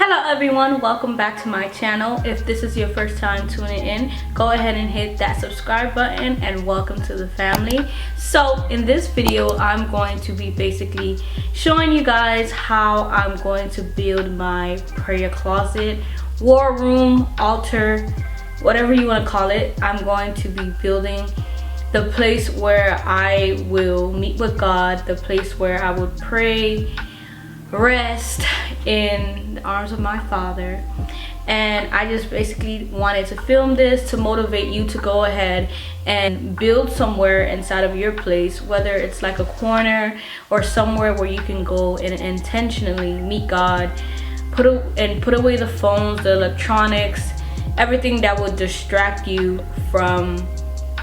Hello everyone, welcome back to my channel. If this is your first time tuning in, go ahead and hit that subscribe button and welcome to the family. So in this video, I'm going to be basically showing you guys how I'm going to build my prayer closet, war room, altar, whatever you want to call it. I'm going to be building the place where I will meet with God, the place where I would pray, rest in the arms of my Father. And I just basically wanted to film this to motivate you to go ahead and build somewhere inside of your place, whether it's like a corner or somewhere where you can go and intentionally meet God, put away the phones, the electronics, everything that would distract you from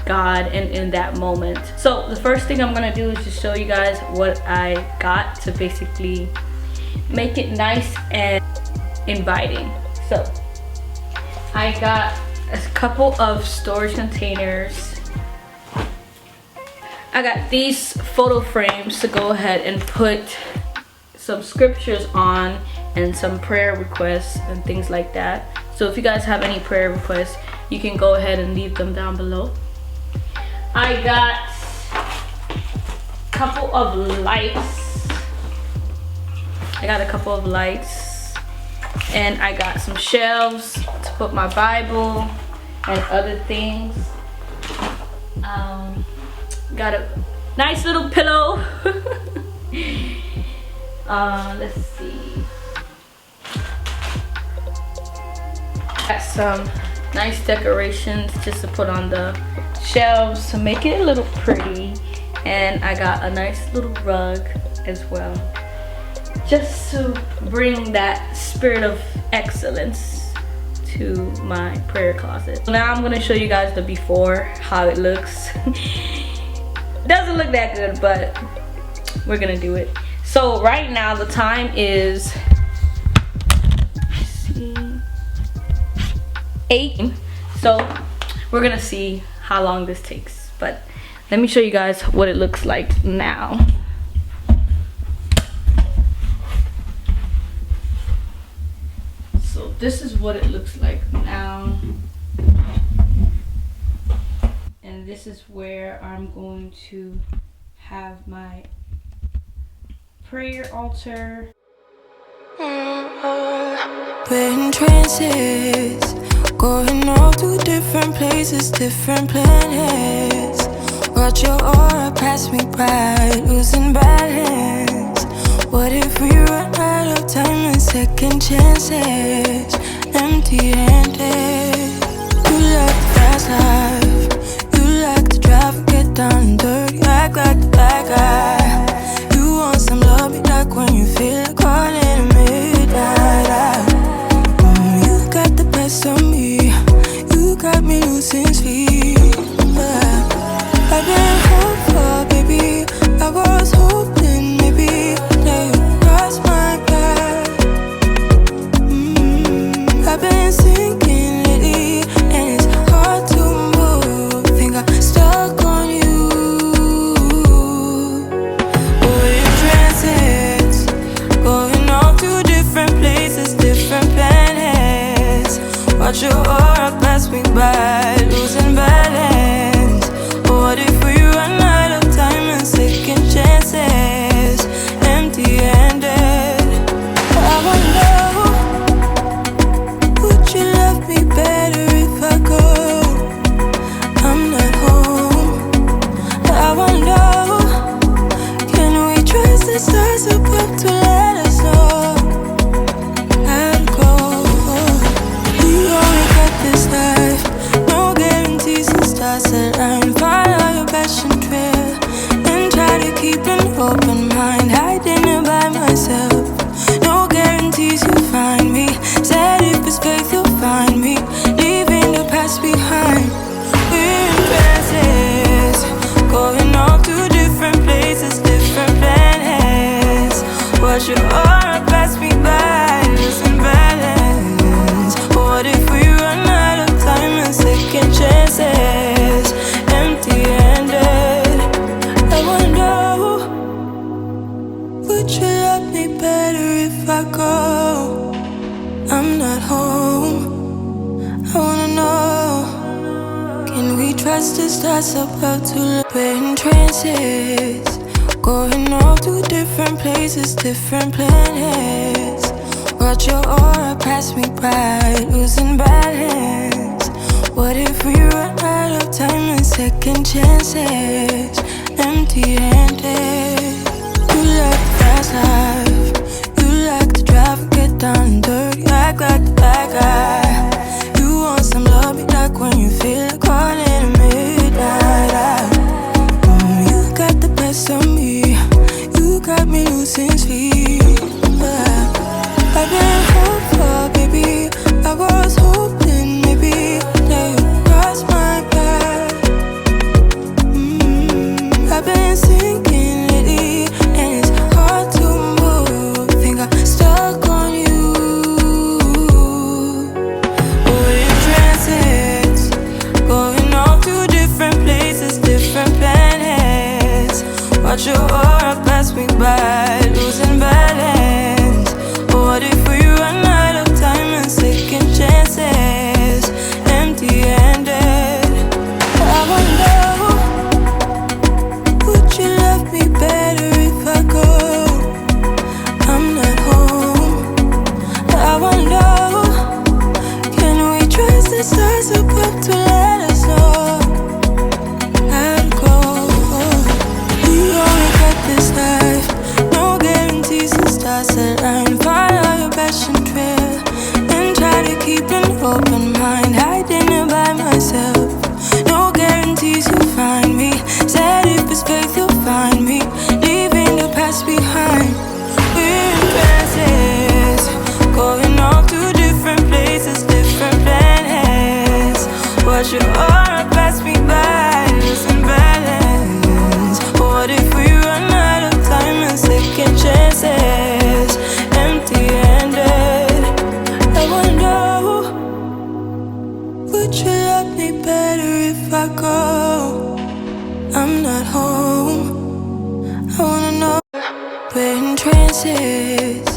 God in that moment. So the first thing I'm gonna do is just show you guys what I got to basically make it nice and inviting. So I got a couple of storage containers. I got these photo frames to go ahead and put some scriptures on and some prayer requests and things like that. So if you guys have any prayer requests, you can go ahead and leave them down below. I got a couple of lights. And I got some shelves to put my Bible and other things. Got a nice little pillow. Let's see. Got some nice decorations just to put on the shelves to make it a little pretty. And I got a nice little rug as well, just to bring that spirit of excellence to my prayer closet. So now I'm gonna show you guys the before, how it looks. It doesn't look that good, but we're gonna do it. So right now the time is 8. So we're gonna see how long this takes. But let me show you guys what it looks like now. So this is what it looks like now. And this is where I'm going to have my prayer altar. We're in trances, going off to different places, different planets. Watch your aura pass me by, losing balance. What if we run out of time and second chances? Empty-handed. You like the fast life, you like to drive and get down and dirty, act like the bad guy. You want some love, be like when you feel like calling at midnight. You got the best of me, you got me losing sleep. I've been hopeful, baby, I was hoping maybe that you'd cross my path. I've been sinking lately, and it's hard to move. Think I'm stuck on you. We're in transits, going off to different places, different planets. Watch your aura pass me by, losing balance. What if we run out of time and second chances? Empty-handed. I wonder, would you love me better if I go? I'm not home. I wonder, can we trust the stars above to let us know how to go? We only got this life, no guarantees and stars align. Follow your passion trail and try to keep an open mind. Hiding it by myself, no guarantees you'll find me. Said if it's faith you'll find me, leaving the past behind. We're in trances, going off to different places, different planets. Watch your aura pass me by, losing balance. What if we run out of time and second chances? Empty-handed. I wonder, would you love me better if I go? home. I wanna know, can we trust the stars above to look? We're in trances, going off to different places, different planets. Watch your aura pass me by, losing balance. What if we run out of time and second chances? Empty-handed. You like the fast life, you like to drive and get down and dirty, act like the bad guy. You want some love, be like when you feel like calling at midnight. You got the best of me, you got me losing sleep. I've been hopeful, baby, I was hoping maybe that you'd cross my path. I've been sinking lately, and it's hard to move. Think I'm stuck on you. We're in trances, going off to different places, different planets. Watch your aura pass me by, losing balance. What if we run out of time and second chances? Empty-handed. I wonder, would you love me better if I go? I'm not home. I wonder, can we trust the stars above to let us know how to go? We only got this life, no guarantees the stars align. Follow your passion trail and try to keep an open mind. Hiding it by myself, no guarantees you'll find me. Said if it's faith you'll find me, leaving the past behind. We're in trances, going off to different places, different planets. Watch your aura pass me by, losing balance. What if we run out of time and second chances? Empty-handed. I wonder, would you love me better if I go? I'm not home. I wanna know. We're in trances,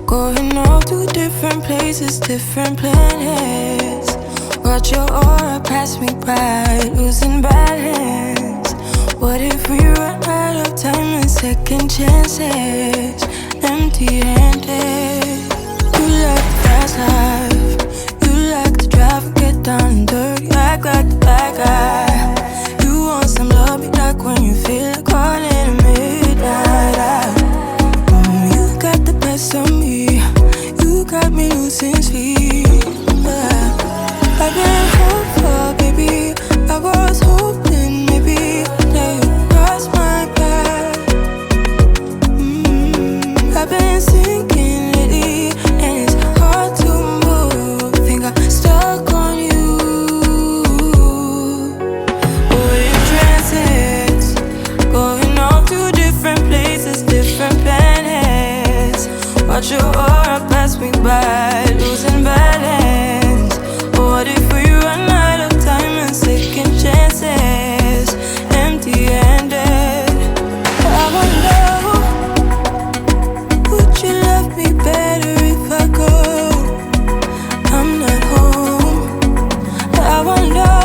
going off to different places, different planets. Watch your aura pass me by, losing balance. What if we run out of time and second chances? Empty-handed. You like the fast life, you like to drive and get down and dirty, act like the bad guy. You want some love, be like when you feel like calling at midnight. You got the best of me, you got me losing sleep. I've been hopeful, baby, I was hoping maybe that you'd cross my path. I've been sinking lately, and it's hard to move. Think I'm stuck on you. We're in trances, going off to different places, different planets. Watch your aura pass me by, losing balance. What if we run out of time and second chances? Empty-handed. I wonder, would you love me better if I go? I'm not home. I wonder,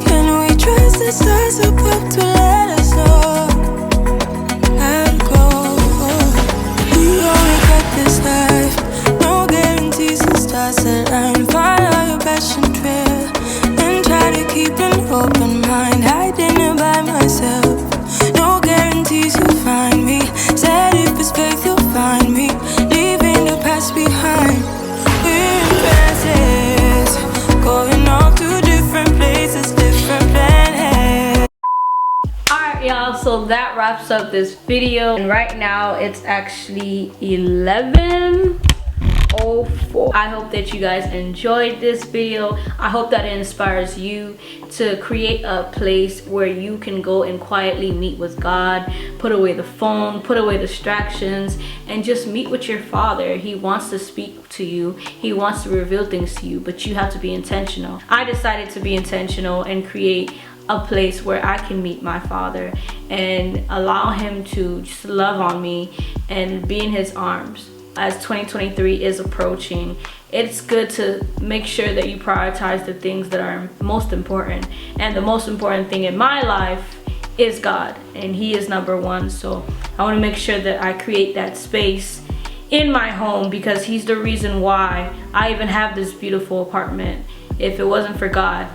can we trust the stars above to let us know how to go? We only got this life, no guarantees the stars align. Follow your passion trail and try to keep an open mind. Hiding it by myself, no guarantees you'll find me. Said if it's faith you'll find me, leaving the past behind. We're in trances, going off to different places, different planets. Alright y'all, so that wraps up this video, and right now it's actually 11:04. I hope that you guys enjoyed this video. I hope that it inspires you to create a place where you can go and quietly meet with God, put away the phone, put away distractions, and just meet with your Father. He wants to speak to you, he wants to reveal things to you, but you have to be intentional. I decided to be intentional and create a place where I can meet my Father and allow him to just love on me and be in his arms. As 2023 is approaching, it's good to make sure that you prioritize the things that are most important. And the most important thing in my life is God, and He is number one. So I want to make sure that I create that space in my home, because He's the reason why I even have this beautiful apartment. If it wasn't for God,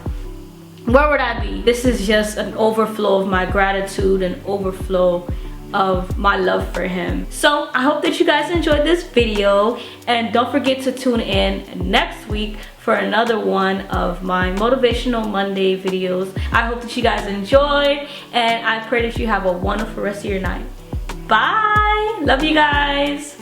where would I be? This is just an overflow of my gratitude and overflow of my love for Him. So I hope that you guys enjoyed this video, and don't forget to tune in next week for another one of my Motivational Monday videos. I hope that you guys enjoyed, and I pray that you have a wonderful rest of your night. Bye! Love you guys!